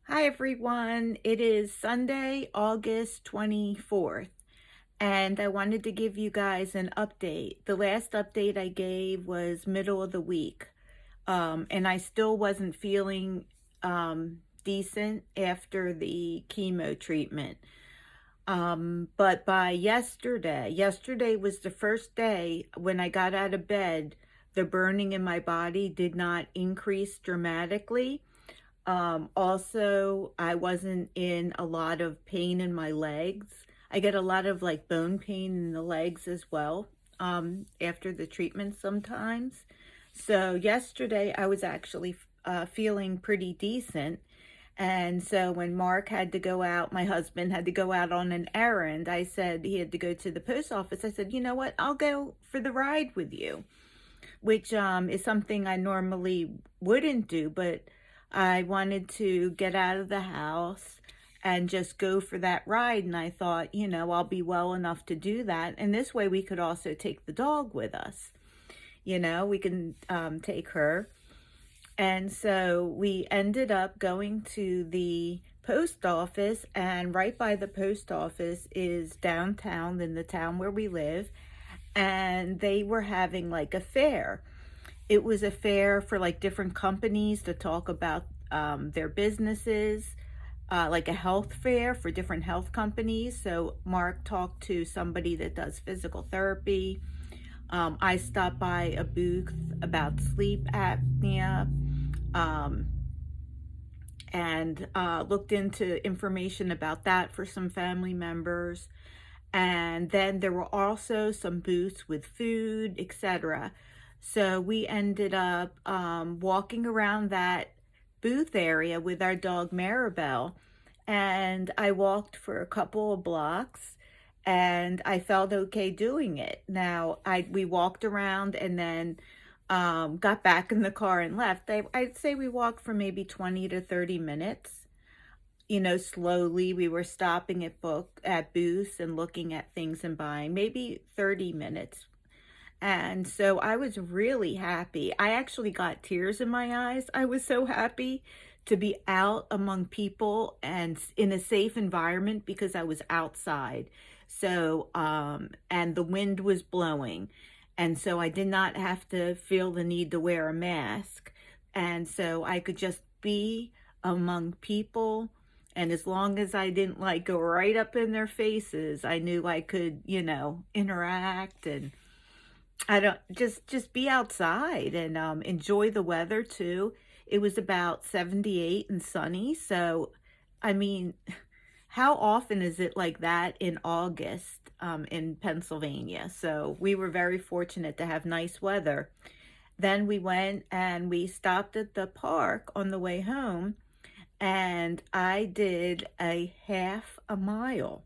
Hi everyone, it is Sunday, August 24th, and I wanted to give you guys an update. The last update I gave was middle of the week, and I still wasn't feeling decent after the chemo treatment. But by yesterday was the first day when I got out of bed, the burning in my body did not increase dramatically. Also, I wasn't in a lot of pain in my legs. I get a lot of like bone pain in the legs as well, after the treatment sometimes. So yesterday I was actually feeling pretty decent. And so when Mark had to go out, my husband had to go out on an errand. I said he had to go to the post office. I said, you know what? I'll go for the ride with you, which is something I normally wouldn't do, but I wanted to get out of the house and just go for that ride. And I thought, I'll be well enough to do that. And this way we could also take the dog with us. We can take her. And so we ended up going to the post office, and right by the post office is downtown in the town where we live. And they were having like a fair. It was a fair for like different companies to talk about their businesses, like a health fair for different health companies. So Mark talked to somebody that does physical therapy. I stopped by a booth about sleep apnea, um, and looked into information about that for some family members. And then there were also some booths with food, etc. So we ended up walking around that booth area with our dog Maribel, and I walked for a couple of blocks, and I felt okay doing it. Now we walked around and then got back in the car and left. I'd say we walked for maybe 20 to 30 minutes. Slowly. We were stopping at booths and looking at things and buying, maybe 30 minutes. And so I was really happy. I actually got tears in my eyes. I was so happy to be out among people and in a safe environment because I was outside. So, and the wind was blowing. And so I did not have to feel the need to wear a mask. And so I could just be among people. And as long as I didn't like go right up in their faces, I knew I could, interact and I don't just be outside and enjoy the weather too. It was about 78 and sunny. So, I mean, how often is it like that in August in Pennsylvania? So we were very fortunate to have nice weather. Then we went and we stopped at the park on the way home, and I did a half a mile.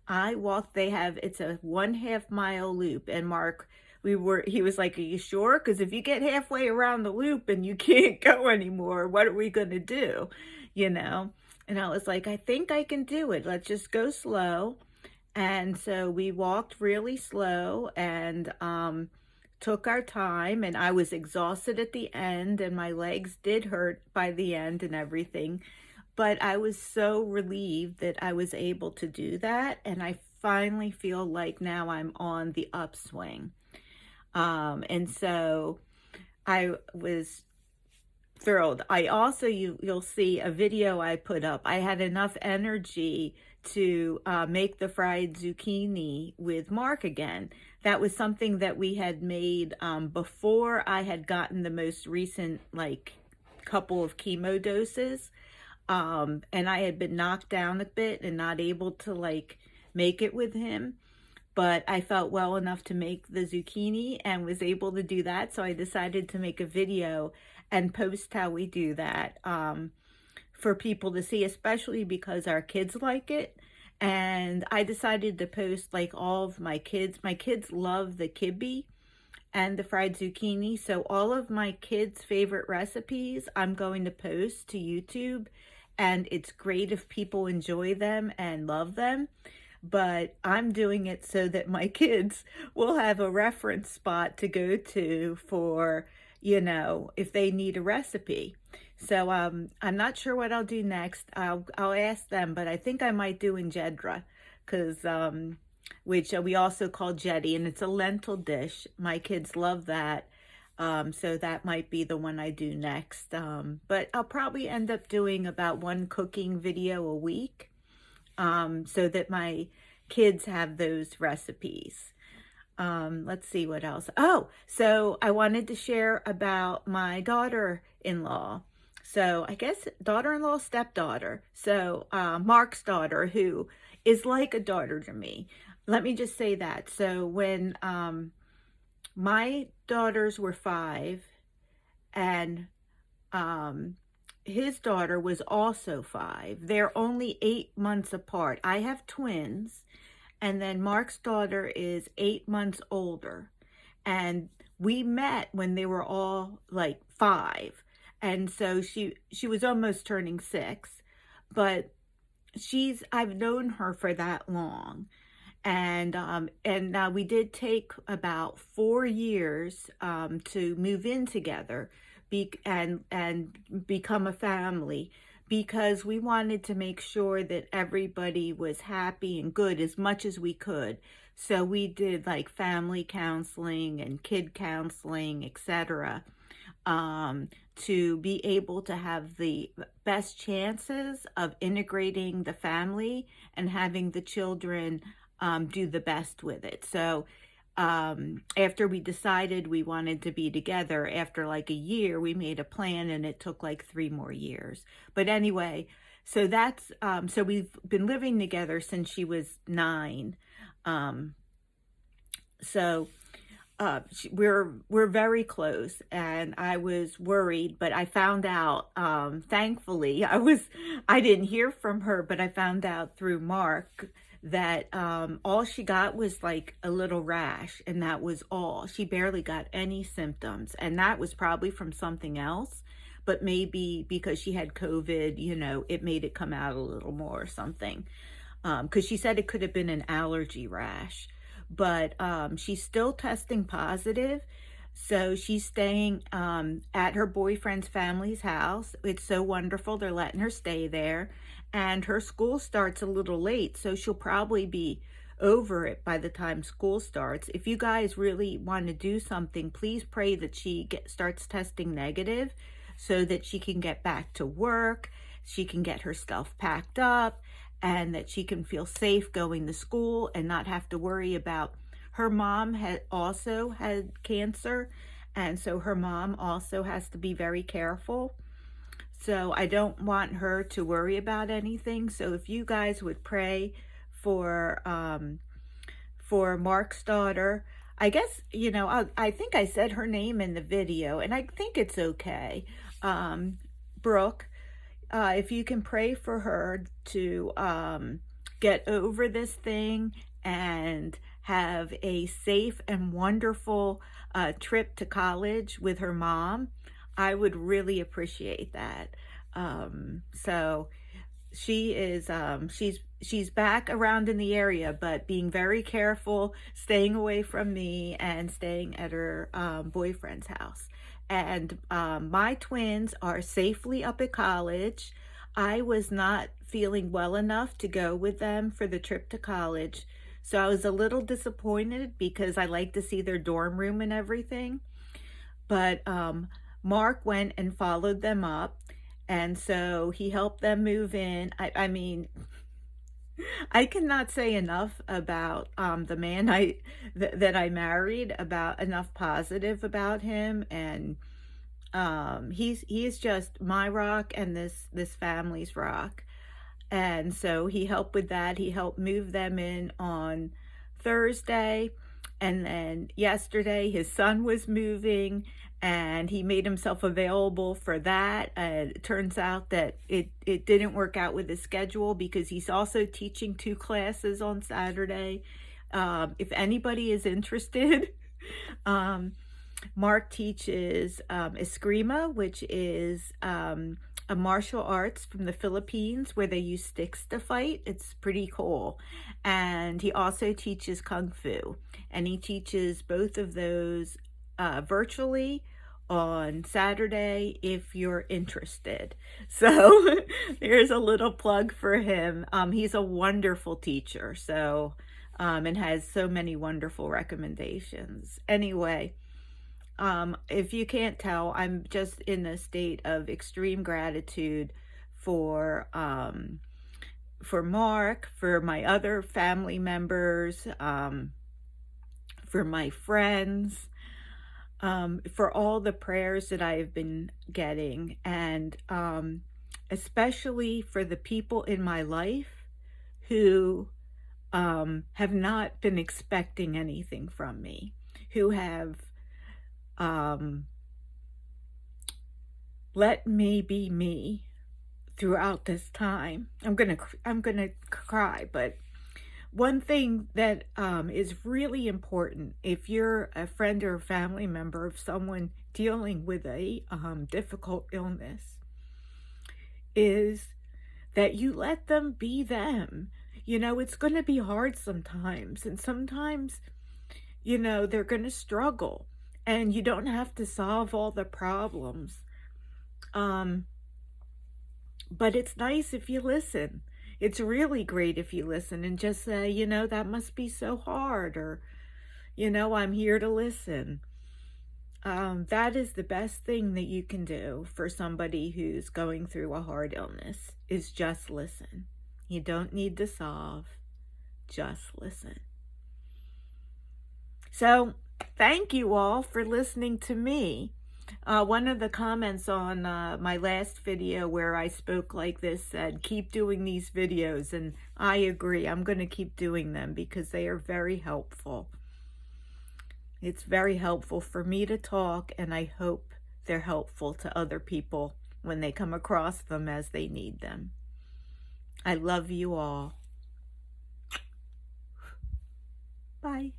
I walked, it's a 1/2 mile loop. And Mark, he was like, are you sure? Because if you get halfway around the loop and you can't go anymore, what are we going to do? You know? And I was like, I think I can do it. Let's just go slow. And so we walked really slow and took our time. And I was exhausted at the end, and my legs did hurt by the end and everything. But I was so relieved that I was able to do that. And I finally feel like now I'm on the upswing. And so I was thrilled. I also, you'll see a video I put up. I had enough energy to make the fried zucchini with Mark again. That was something that we had made before I had gotten the most recent, like, couple of chemo doses. And I had been knocked down a bit and not able to like make it with him, but I felt well enough to make the zucchini and was able to do that. So I decided to make a video and post how we do that for people to see, especially because our kids like it. And I decided to post like all of my kids. My kids love the kibbe and the fried zucchini. So all of my kids' favorite recipes, I'm going to post to YouTube. And it's great if people enjoy them and love them. But I'm doing it so that my kids will have a reference spot to go to for, if they need a recipe. So I'm not sure what I'll do next. I'll ask them, but I think I might do injedra, because which we also call jetty, and it's a lentil dish. My kids love that. So that might be the one I do next. But I'll probably end up doing about one cooking video a week, so that my kids have those recipes. Let's see what else. Oh, so I wanted to share about my daughter-in-law. So I guess daughter-in-law, stepdaughter. So Mark's daughter, who is like a daughter to me. Let me just say that. So when my daughters were 5, and his daughter was also 5. They're only 8 months apart. I have twins, and then Mark's daughter is 8 months older. And we met when they were all like 5. And so she was almost turning 6, but I've known her for that long. And we did take about 4 years to move in together, and become a family, because we wanted to make sure that everybody was happy and good as much as we could. So we did like family counseling and kid counseling, etc., to be able to have the best chances of integrating the family and having the children do the best with it. So after we decided we wanted to be together, after like a year, we made a plan, and it took like 3 more years. But anyway, so that's so we've been living together since she was 9. So we're very close, and I was worried, but I found out, thankfully, I didn't hear from her, but I found out through Mark that all she got was like a little rash, and that was all. She barely got any symptoms, and that was probably from something else, but maybe because she had COVID, it made it come out a little more or something, because she said it could have been an allergy rash. But she's still testing positive. So she's staying at her boyfriend's family's house. It's so wonderful. They're letting her stay there. And her school starts a little late, so she'll probably be over it by the time school starts. If you guys really want to do something, please pray that she starts testing negative, so that she can get back to work, she can get her stuff packed up, and that she can feel safe going to school and not have to worry about. Her mom had also had cancer, and so her mom also has to be very careful. So I don't want her to worry about anything. So if you guys would pray for Mark's daughter, I guess, I think I said her name in the video, and I think it's okay. Brooke, if you can pray for her to get over this thing and have a safe and wonderful trip to college with her mom, I would really appreciate that. So she is, she's back around in the area, but being very careful, staying away from me, and staying at her boyfriend's house. And my twins are safely up at college. I was not feeling well enough to go with them for the trip to college, so I was a little disappointed, because I like to see their dorm room and everything. But Mark went and followed them up, and so he helped them move in. I mean, I cannot say enough about the man that I married, about enough positive about him, and he is just my rock and this family's rock. And so he helped with that. He helped move them in on Thursday, and then yesterday his son was moving, and he made himself available for that. It turns out that it didn't work out with his schedule, because he's also teaching 2 classes on Saturday. If anybody is interested, Mark teaches eskrima, which is a martial arts from the Philippines where they use sticks to fight. It's pretty cool. And he also teaches kung fu, and he teaches both of those virtually on Saturday if you're interested. So there's a little plug for him. He's a wonderful teacher, so and has so many wonderful recommendations. Anyway, if you can't tell, I'm just in a state of extreme gratitude for Mark, for my other family members, for my friends, for all the prayers that I have been getting, and especially for the people in my life who have not been expecting anything from me, who have let me be me throughout this time. I'm gonna cry, but one thing that is really important if you're a friend or a family member of someone dealing with a difficult illness is that you let them be them. You know, it's going to be hard sometimes, and sometimes, you know, they're going to struggle, and you don't have to solve all the problems. But it's nice if you listen. It's really great if you listen and just say, you know, that must be so hard, or, you know, I'm here to listen. That is the best thing that you can do for somebody who's going through a hard illness, is just listen. You don't need to solve, just listen. So thank you all for listening to me. One of the comments on my last video where I spoke like this said, keep doing these videos, and I agree. I'm going to keep doing them because they are very helpful. It's very helpful for me to talk, and I hope they're helpful to other people when they come across them as they need them. I love you all. Bye.